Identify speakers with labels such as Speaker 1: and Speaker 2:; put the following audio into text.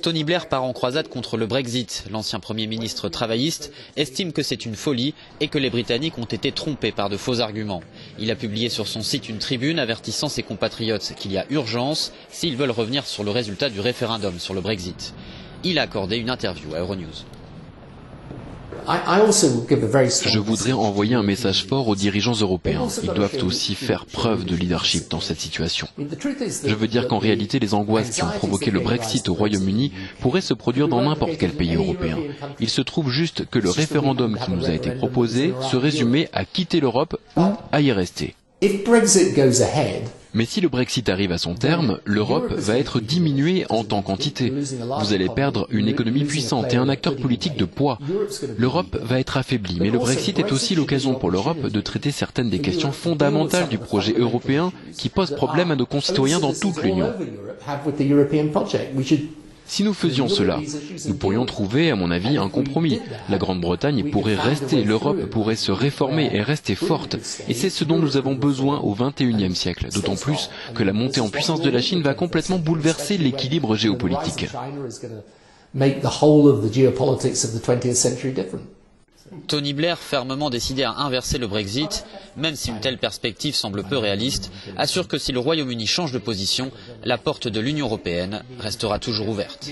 Speaker 1: Tony Blair part en croisade contre le Brexit. L'ancien Premier ministre travailliste estime que c'est une folie et que les Britanniques ont été trompés par de faux arguments. Il a publié sur son site une tribune avertissant ses compatriotes qu'il y a urgence s'ils veulent revenir sur le résultat du référendum sur le Brexit. Il a accordé une interview à Euronews.
Speaker 2: Je voudrais envoyer un message fort aux dirigeants européens. Ils doivent aussi faire preuve de leadership dans cette situation. Je veux dire qu'en réalité, les angoisses qui ont provoqué le Brexit au Royaume-Uni pourraient se produire dans n'importe quel pays européen. Il se trouve juste que le référendum qui nous a été proposé se résumait à quitter l'Europe ou à y rester. Mais si le Brexit arrive à son terme, l'Europe va être diminuée en tant qu'entité. Vous allez perdre une économie puissante et un acteur politique de poids. L'Europe va être affaiblie, mais le Brexit est aussi l'occasion pour l'Europe de traiter certaines des questions fondamentales du projet européen qui posent problème à nos concitoyens dans toute l'Union. Si nous faisions cela, nous pourrions trouver, à mon avis, un compromis. La Grande-Bretagne pourrait rester, l'Europe pourrait se réformer et rester forte. Et c'est ce dont nous avons besoin au XXIe siècle, d'autant plus que la montée en puissance de la Chine va complètement bouleverser l'équilibre géopolitique.
Speaker 1: Tony Blair, fermement décidé à inverser le Brexit, même si une telle perspective semble peu réaliste, assure que si le Royaume-Uni change de position, la porte de l'Union européenne restera toujours ouverte.